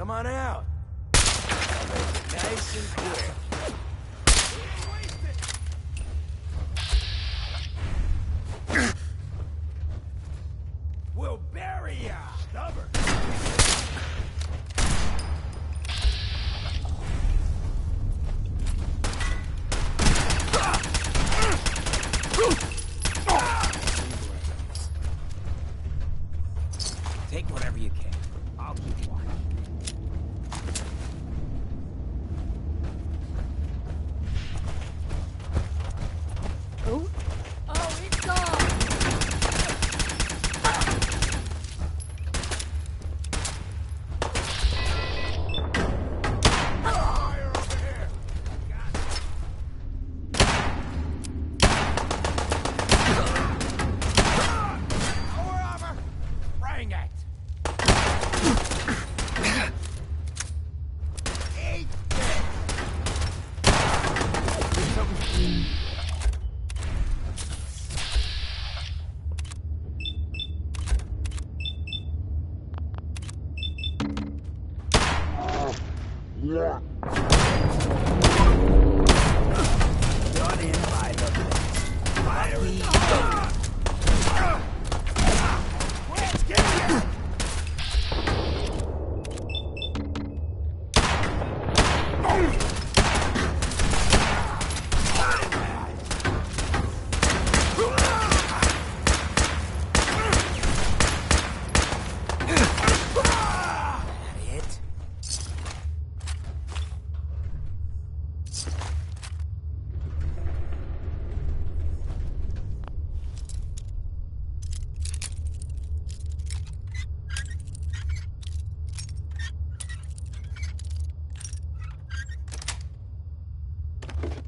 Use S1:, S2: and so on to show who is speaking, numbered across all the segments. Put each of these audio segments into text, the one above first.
S1: Come on out. I'll make it nice and quick. We'll bury ya! Stubborn! Take whatever you can. I'll keep watch.
S2: Oh, it's gone.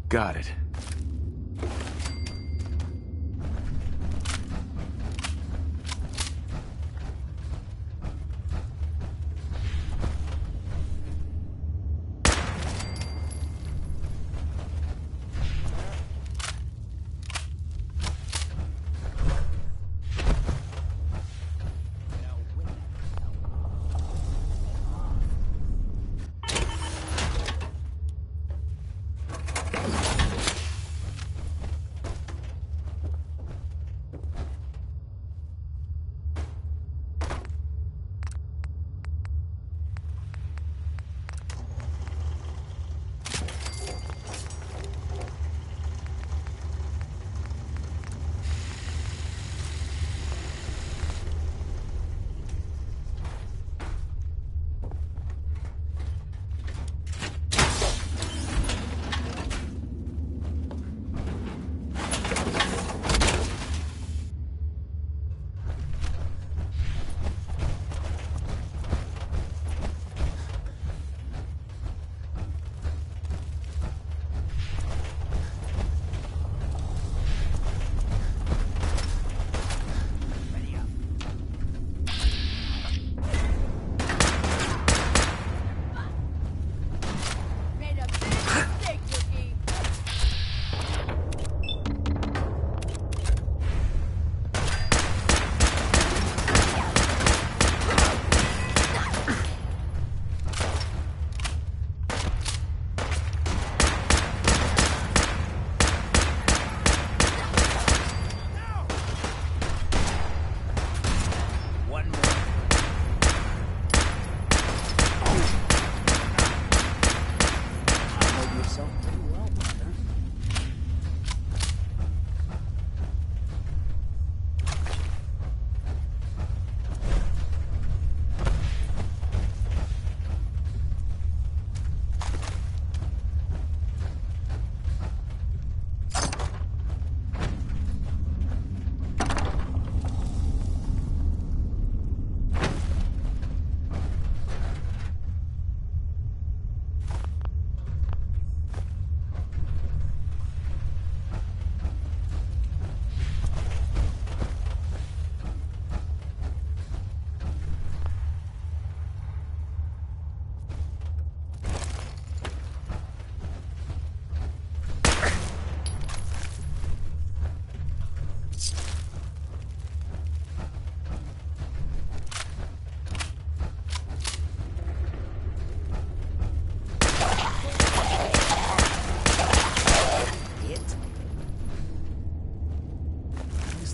S3: Got it.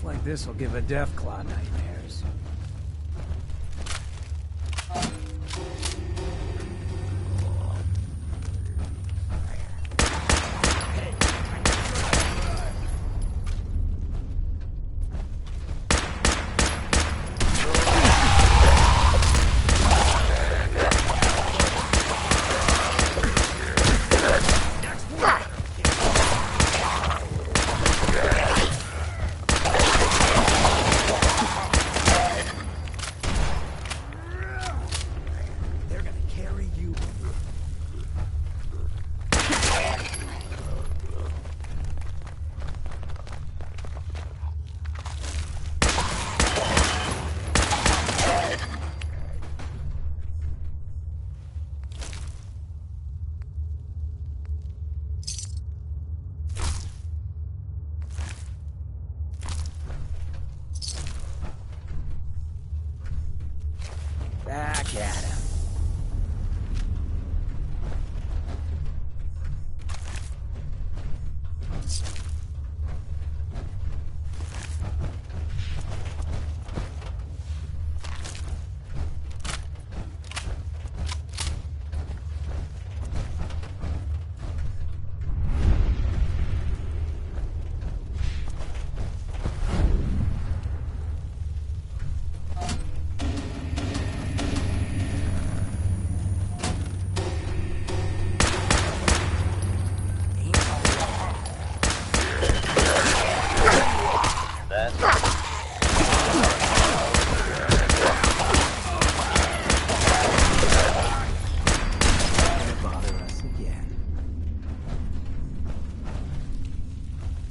S1: Looks like this will give a Deathclaw nightmares. Back at him.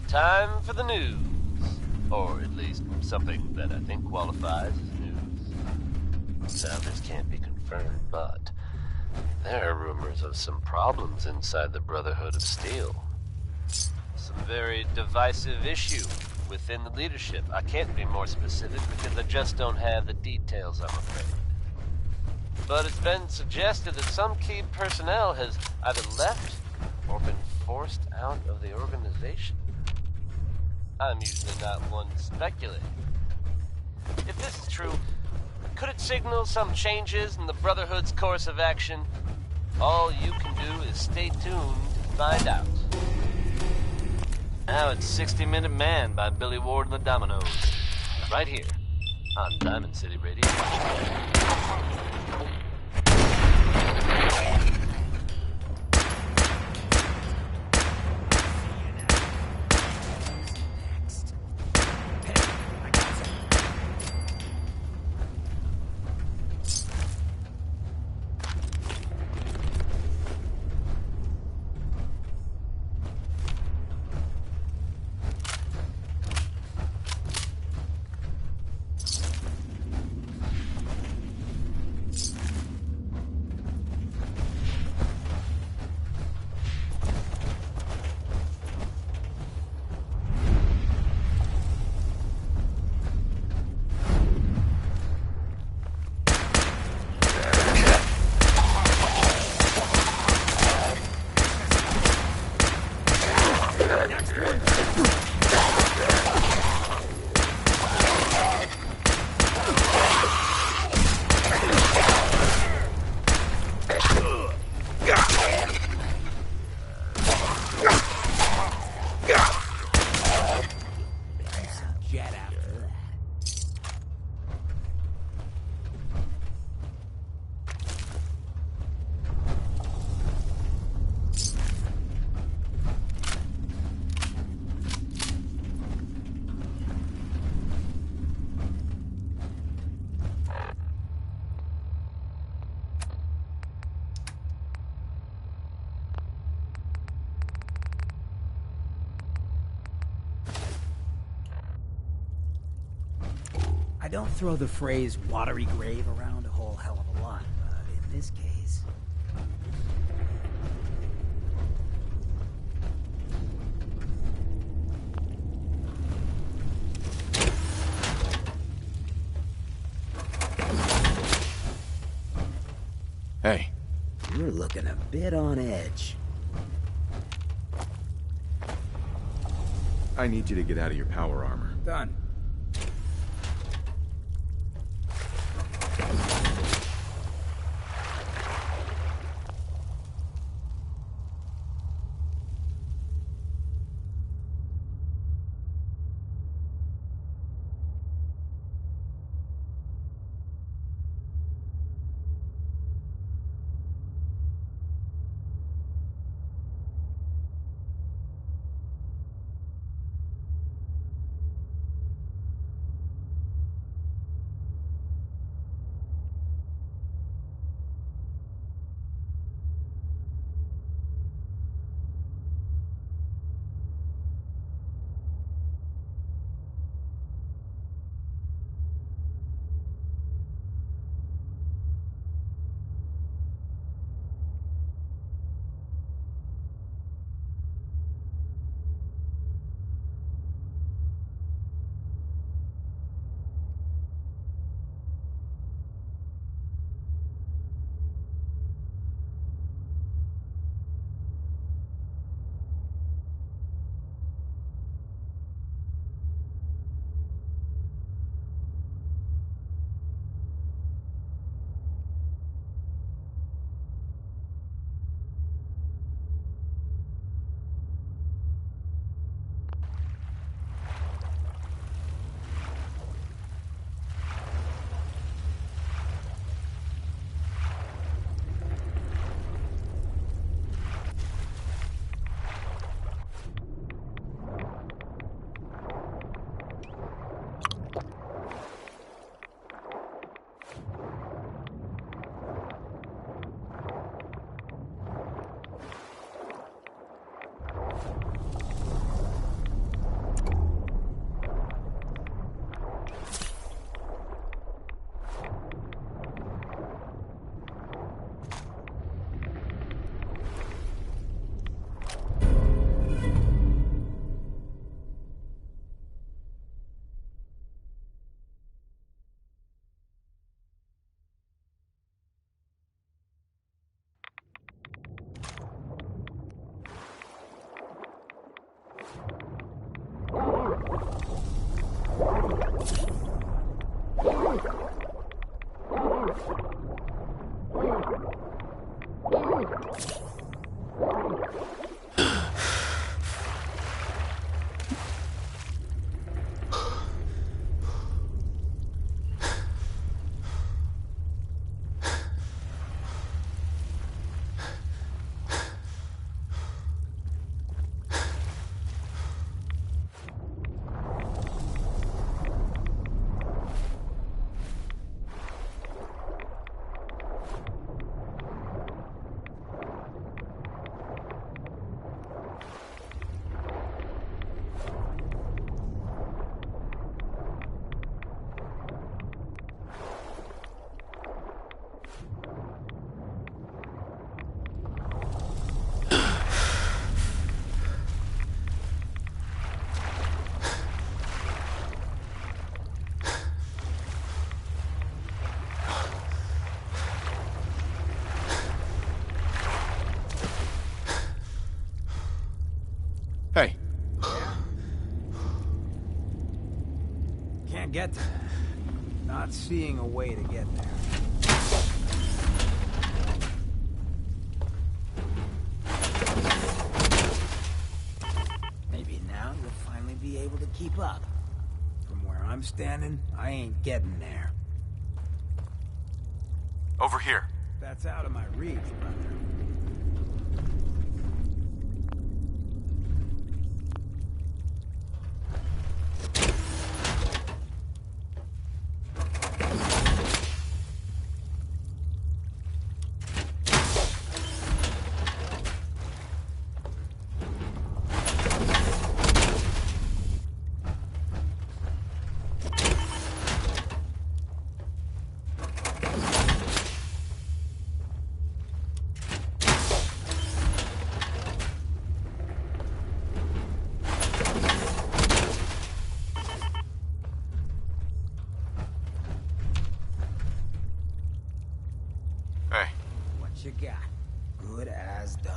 S3: Time for the news. Or at least something that I think qualifies as news. Now, this can't be confirmed, but there are rumors of some problems inside the Brotherhood of Steel. Some very divisive issue within the leadership. I can't be more specific because I just don't have the details, I'm afraid. But it's been suggested that some key personnel has either left or been forced out of the organization. I'm usually not one to speculate. If this is true, could it signal some changes in the Brotherhood's course of action? All you can do is stay tuned to find out. Now it's 60-Minute Man by Billy Ward and the Dominoes. Right here on Diamond City Radio. I don't throw the phrase watery grave around a whole hell of a lot, but in this case...
S4: Hey.
S1: You're looking a bit on edge.
S4: I need you to get out of your power armor.
S1: Done.
S4: Hey.
S1: Can't get to that. Not seeing a way to get there. Maybe now you'll finally be able to keep up. From where I'm standing, I ain't getting there.
S4: Over here.
S1: That's out of my reach, brother.
S4: Hey.
S1: What you got? Good as done.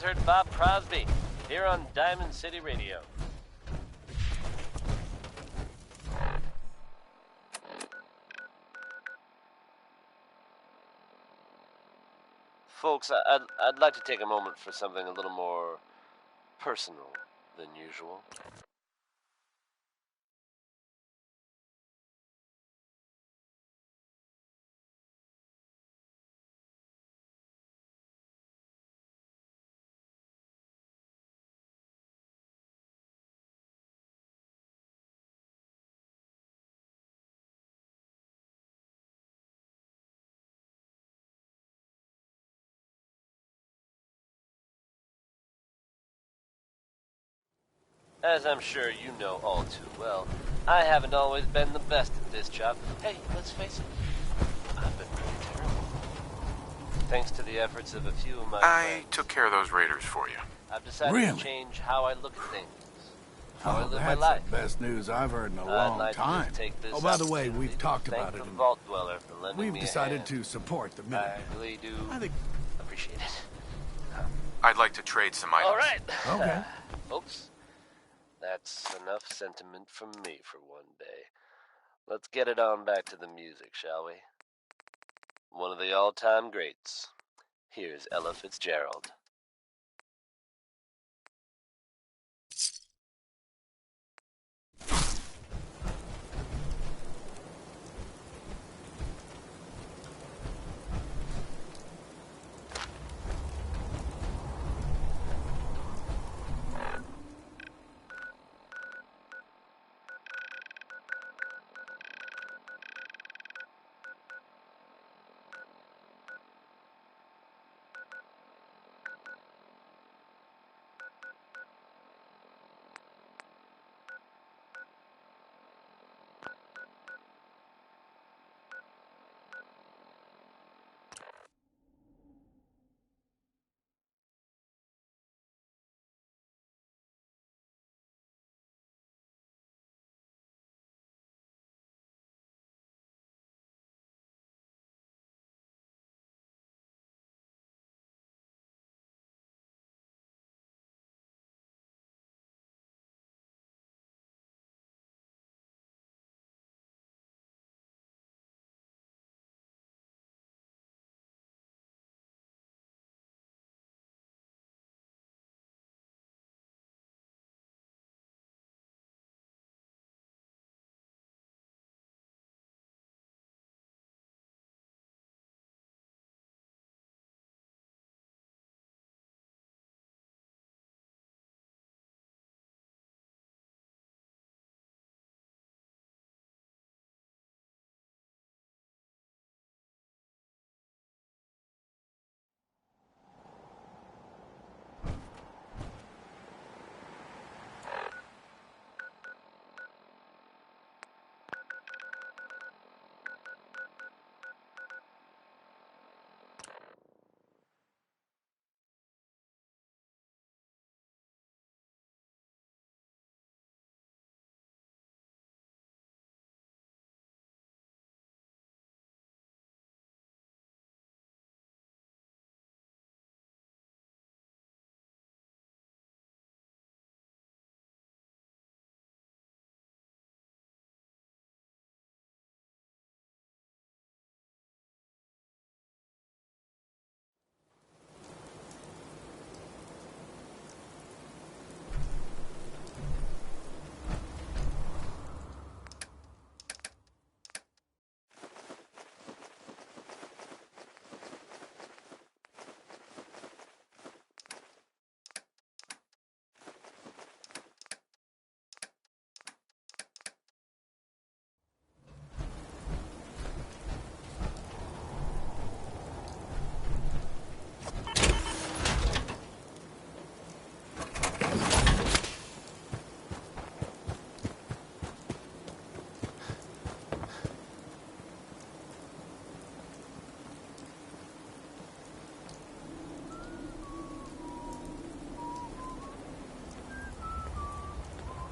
S3: heard Bob Crosby here on Diamond City Radio. Folks, I'd like to take a moment for something a little more personal than usual. As I'm sure you know all too well, I haven't always been the best at this job. Hey, let's face it, I've been pretty terrible. Thanks to the efforts of a few of my friends,
S4: took care of those raiders for you.
S3: I've decided to change how I look at things, how I live my
S5: That's
S3: life.
S5: the best news I've heard in a
S3: I'd
S5: long
S3: like to
S5: time.
S3: just take this
S5: Oh, by the way,
S3: opportunity
S5: we've
S3: to
S5: talked
S3: thank
S5: about it.
S3: the
S5: And
S3: Vault Dweller for lending
S5: we've
S3: me a
S5: decided
S3: hand.
S5: to support the
S3: I
S5: Minutemen.
S3: really do
S5: I think.
S3: appreciate it.
S4: I'd like to trade some items.
S3: All right,
S5: Okay.
S3: folks. That's enough sentiment from me for one day. Let's get it on back to the music, shall we? One of the all-time greats. Here's Ella Fitzgerald.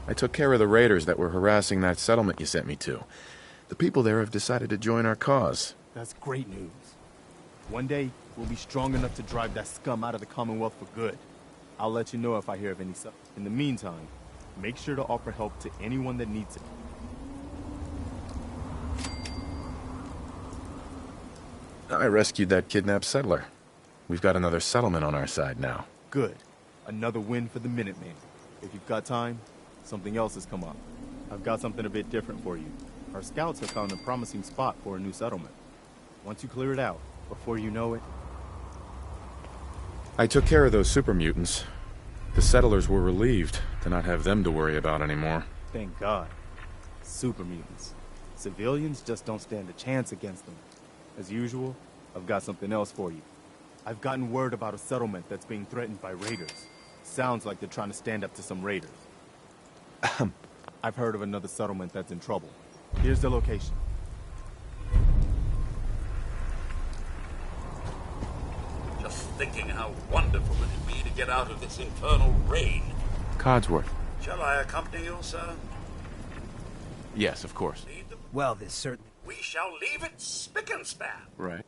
S6: I took care of the raiders that were harassing that settlement you sent me to. The people there have decided to join our cause.
S7: That's great news. One day, we'll be strong enough to drive that scum out of the Commonwealth for good.
S5: I'll let you know if I hear of any stuff. In the meantime, make sure to offer help to anyone that needs it.
S6: I rescued that kidnapped settler. We've got another settlement on our side now.
S5: Good. Another win for the Minutemen. If you've got time, something else has come up. I've got something a bit different for you. Our scouts have found a promising spot for a new settlement. Once you clear it out, before you know it...
S6: I took care of those super mutants. The settlers were relieved to not have them to worry about anymore.
S5: Thank God. Super mutants. Civilians just don't stand a chance against them. As usual, I've got something else for you. I've gotten word about a settlement that's being threatened by raiders. Sounds like they're trying to stand up to some raiders. I've heard of another settlement that's in trouble. Here's the location.
S7: Just thinking how wonderful it'd be to get out of this infernal rain.
S6: Codsworth.
S7: Shall I accompany you, sir?
S6: Yes, of course.
S7: Lead them?
S1: Well, this certainly...
S7: We shall leave it spick and span.
S6: Right.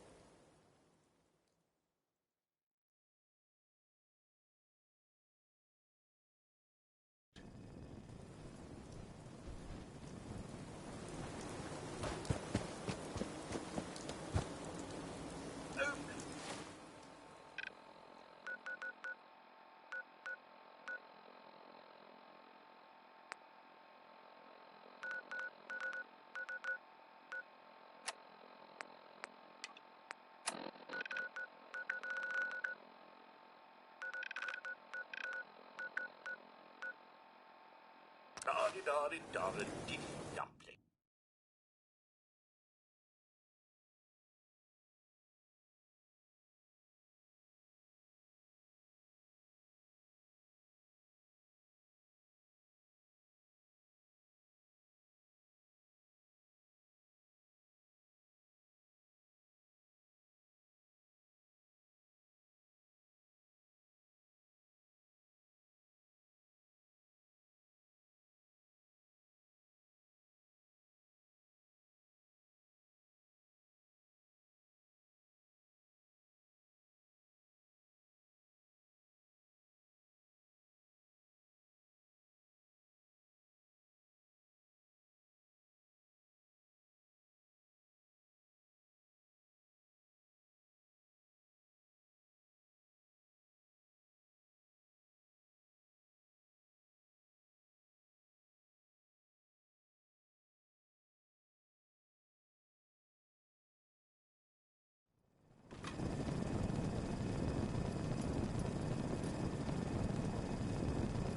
S7: Dardy-dardy-dardy-dee dumpling.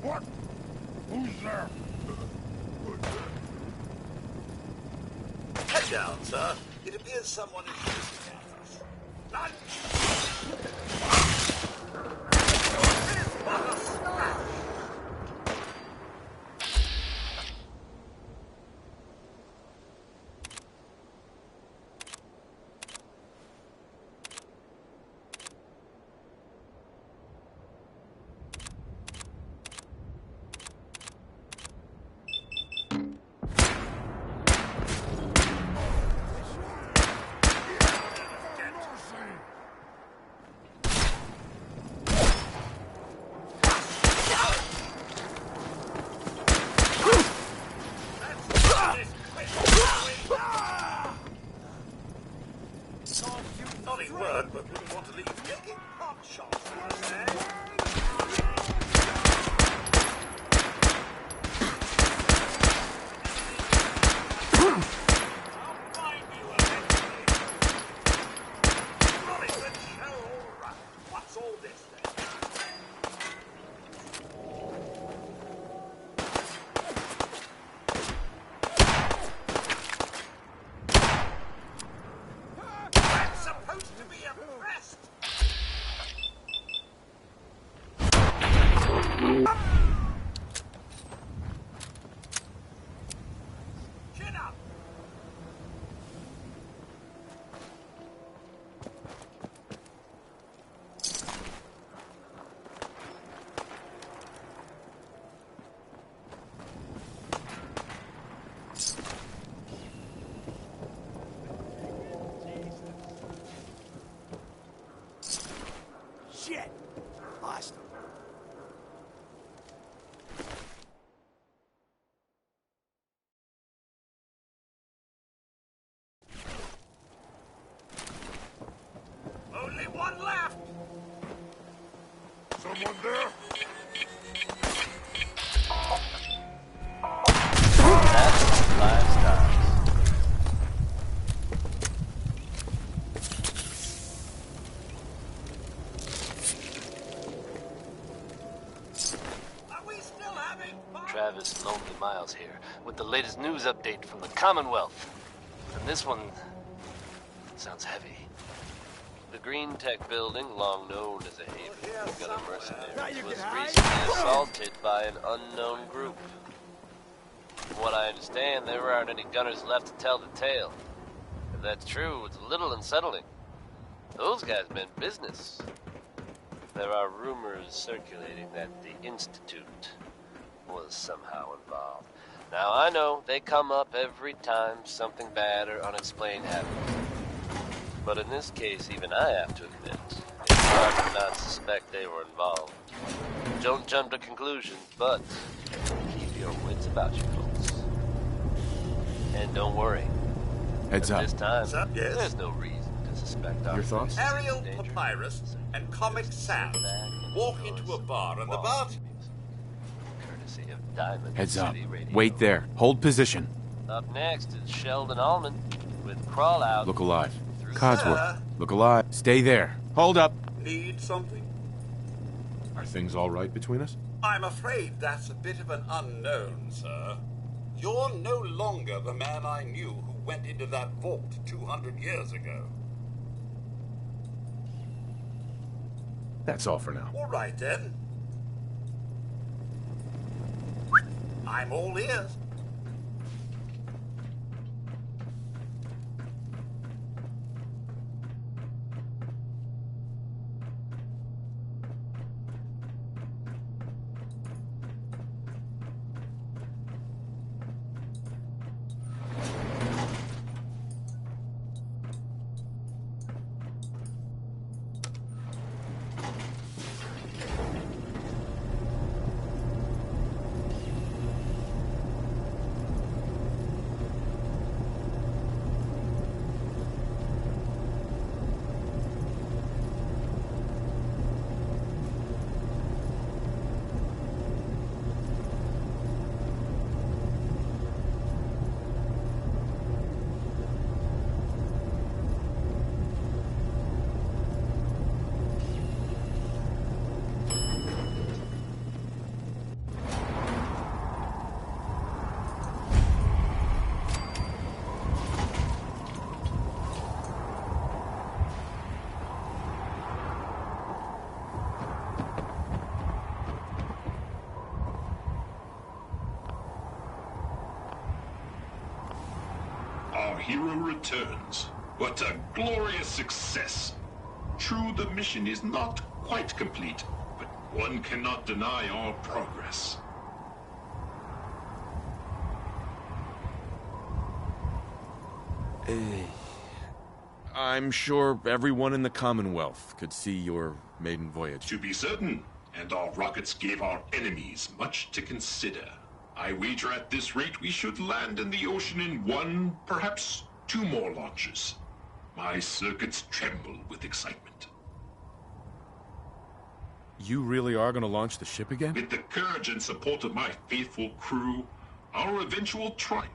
S8: What? Who's there?
S7: Head down, sir. It appears someone is listening at us. Lunch! What a smash! Naughty work, but wouldn't want to leave taking pot shots, I'll find you eventually. Rolling the show, all right. What's all this then? Supposed to be a crest.
S8: Someone there?
S3: That's 5 stars.
S7: Are we still having fun?
S3: Travis Lonely Miles here with the latest news update from the Commonwealth. And this one sounds heavy. The Green Tech building, long known as a haven for gunner mercenaries, was recently assaulted by an unknown group. From what I understand, there aren't any gunners left to tell the tale. If that's true, it's a little unsettling. Those guys meant business. There are rumors circulating that the Institute was somehow involved. Now, I know they come up every time something bad or unexplained happens. But in this case, even I have to admit, it's hard to not suspect they were involved. Don't jump to conclusions, but keep your wits about you, folks. And don't worry.
S6: Heads up.
S3: This time,
S7: Sir? Yes?
S3: there's no reason to suspect our
S6: Your thoughts?
S7: Ariel Papyrus and Comic Sam walk into a bar and the bar...
S3: Courtesy of Diamond
S6: Heads up.
S3: City Radio.
S6: Wait there. Hold position.
S3: Up next is Sheldon Allman with Crawl Out.
S6: Look alive.
S7: Sir?
S6: Codsworth. Look alive. Stay there. Hold up.
S7: Need something?
S6: Are things all right between us?
S7: I'm afraid that's a bit of an unknown, sir. You're no longer the man I knew who went into that vault 200 years ago.
S6: That's all for now.
S7: All right, then. I'm all ears.
S9: Our hero returns. What a glorious success! True, the mission is not quite complete, but one cannot deny our progress.
S6: I'm sure everyone in the Commonwealth could see your maiden voyage.
S9: To be certain, and our rockets gave our enemies much to consider. I wager at this rate we should land in the ocean in 1, perhaps 2 more launches. My circuits tremble with excitement.
S6: You really are going to launch the ship again?
S9: With the courage and support of my faithful crew, our eventual triumph.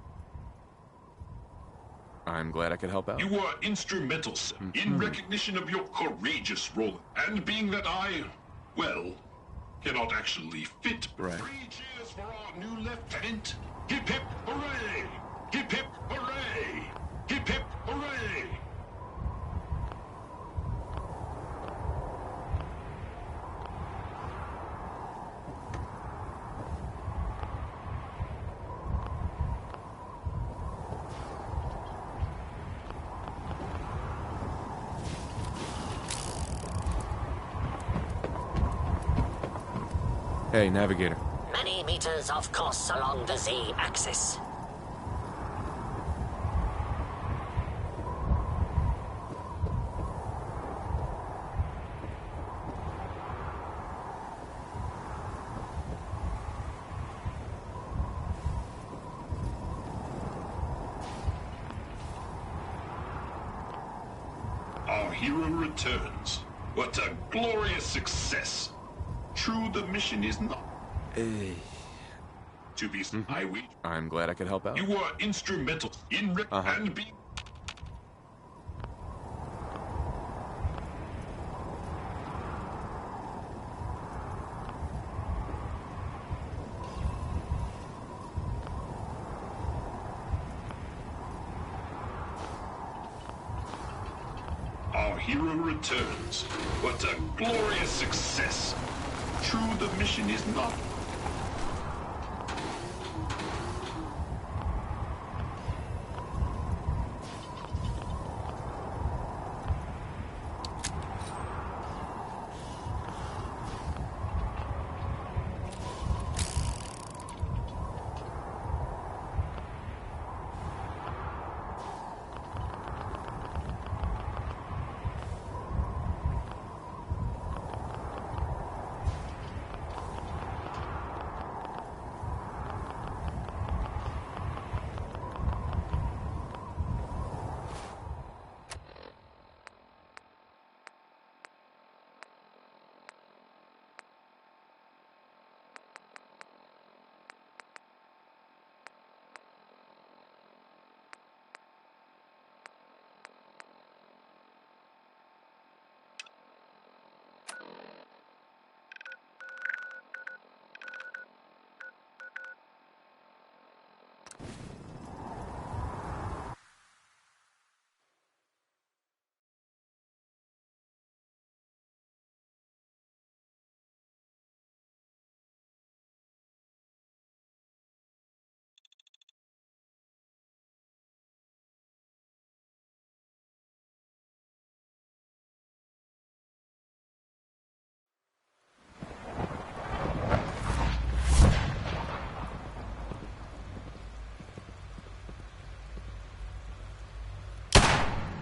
S6: I'm glad I could help out.
S9: You were instrumental, sir, in recognition of your courageous role, and being that I, well, cannot actually fit.
S6: Right.
S9: 3 cheers for our new lieutenant. Hip hip hooray! Hip hip hooray! Hip hip hooray!
S6: Hey, Navigator.
S10: Many meters off course along the Z-axis.
S9: Our hero returns. What a glorious success! True, the mission is not. To be
S6: I'm glad I could help out.
S9: You were instrumental in and being. Our hero returns. What a glorious success. True, the mission is not.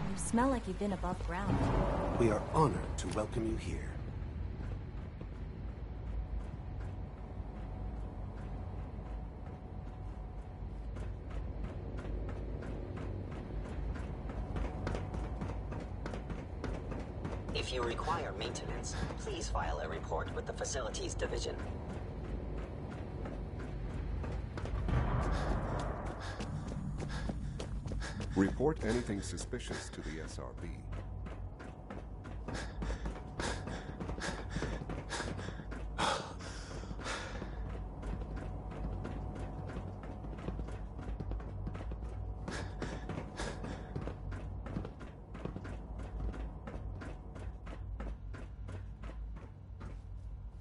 S2: You smell like you've been above ground.
S11: We are honored to welcome you here.
S10: If you require maintenance, please file a report with the Facilities Division.
S12: Report anything suspicious to the SRB.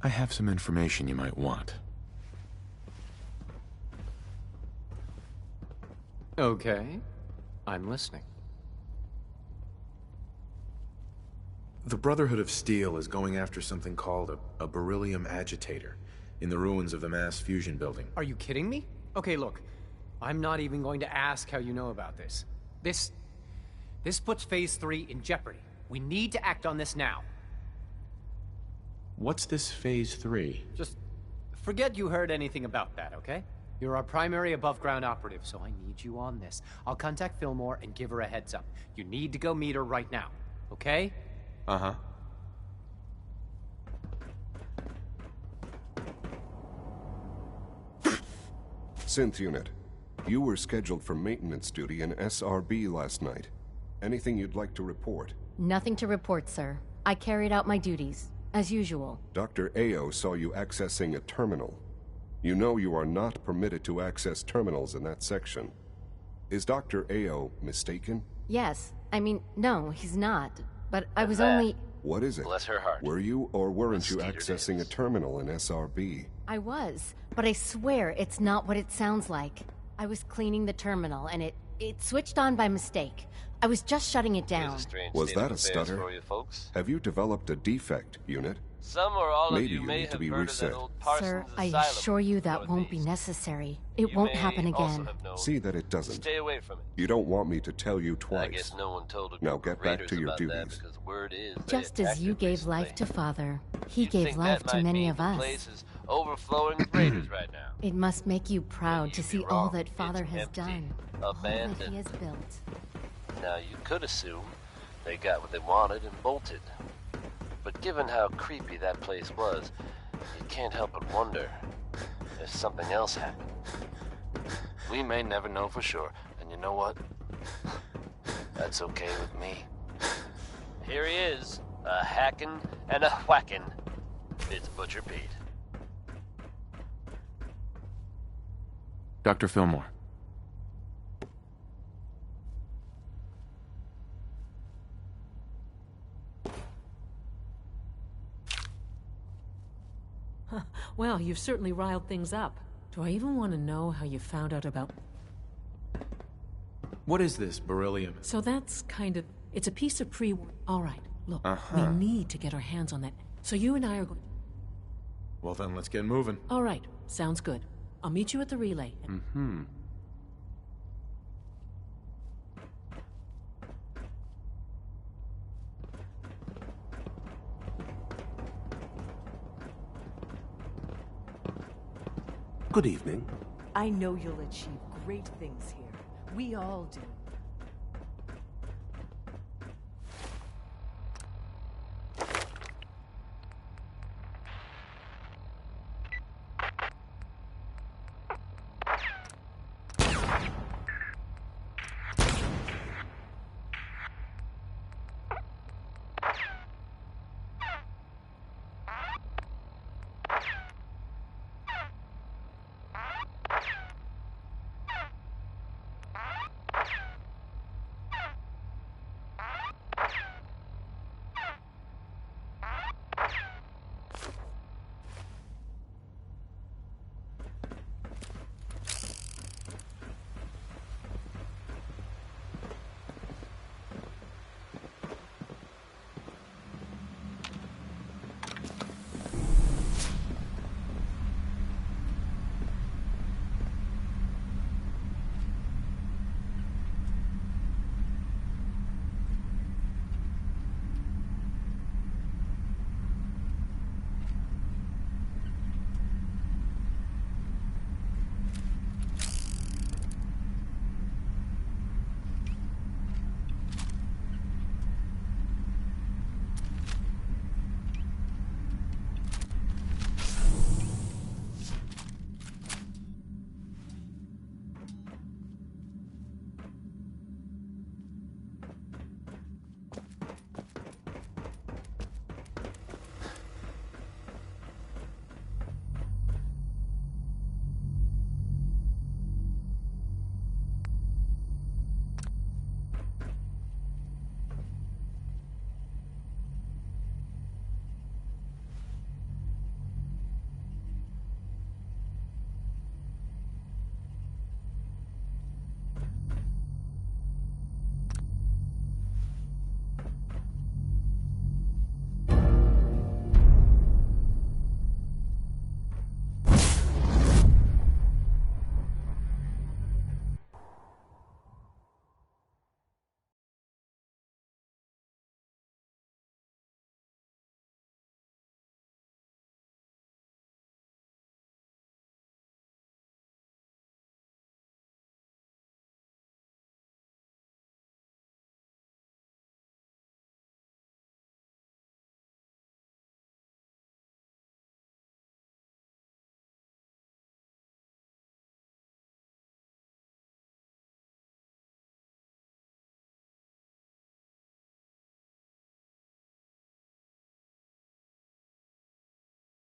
S6: I have some information you might want.
S13: Okay. I'm listening.
S6: The Brotherhood of Steel is going after something called a beryllium agitator in the ruins of the mass fusion building.
S13: Are you kidding me? Okay, look. I'm not even going to ask how you know about this. This puts Phase 3 in jeopardy. We need to act on this now.
S6: What's this Phase 3?
S13: Just forget you heard anything about that, okay? You're our primary above-ground operative, so I need you on this. I'll contact Fillmore and give her a heads up. You need to go meet her right now, okay?
S6: Uh-huh.
S12: Synth Unit, you were scheduled for maintenance duty in SRB last night. Anything you'd like to report?
S2: Nothing to report, sir. I carried out my duties, as usual.
S12: Dr. Ao saw you accessing a terminal. You know you are not permitted to access terminals in that section. Is Dr. Ao mistaken?
S2: Yes. I mean, no, he's not. But I was only...
S12: What is it?
S3: Bless her heart.
S12: Were you or weren't you accessing a terminal in SRB?
S2: I was, but I swear it's not what it sounds like. I was cleaning the terminal and it switched on by mistake. I was just shutting it down.
S12: Was that a stutter?
S3: For you folks.
S12: Have you developed a defect, Unit?
S3: Some or all
S12: Maybe
S3: of you may
S12: need to
S3: have
S12: be
S3: heard
S12: reset.
S3: of that old Parsons
S2: Sir, I
S3: Asylum
S2: assure you that
S3: northeast.
S2: won't be necessary. It won't happen again.
S12: See that it doesn't.
S3: Stay away from it.
S12: You don't want me to tell you twice.
S3: I guess no one told a
S12: Now
S3: group
S12: get
S3: of
S12: back
S3: raiders
S12: to your
S3: about
S12: duties.
S3: that because word is they
S2: Just as
S3: attacked
S2: you
S3: it
S2: gave
S3: recently.
S2: life to Father, he
S3: You'd
S2: gave
S3: think
S2: life
S3: that
S2: to
S3: might
S2: many
S3: mean
S2: of
S3: the
S2: us.
S3: place is overflowing with raiders right now.
S2: It must make you proud to
S3: You'd
S2: see
S3: be
S2: all
S3: wrong.
S2: that Father
S3: It's
S2: has
S3: empty,
S2: done, all that
S3: abandoned.
S2: he has built.
S3: Now, you could assume they got what they wanted and bolted. But given how creepy that place was, you can't help but wonder if something else happened. We may never know for sure, and you know what? That's okay with me. Here he is, a hacking and a whacking. It's Butcher Pete.
S6: Dr. Fillmore.
S14: Well, you've certainly riled things up. Do I even want to know how you found out about...
S6: What is this, beryllium?
S14: So that's kind of... It's a piece of pre... All right, look, we need to get our hands on that. So you and I are going...
S6: Well then, let's get moving.
S14: All right, sounds good. I'll meet you at the relay.
S6: Mm-hmm.
S11: Good evening.
S15: I know you'll achieve great things here. We all do.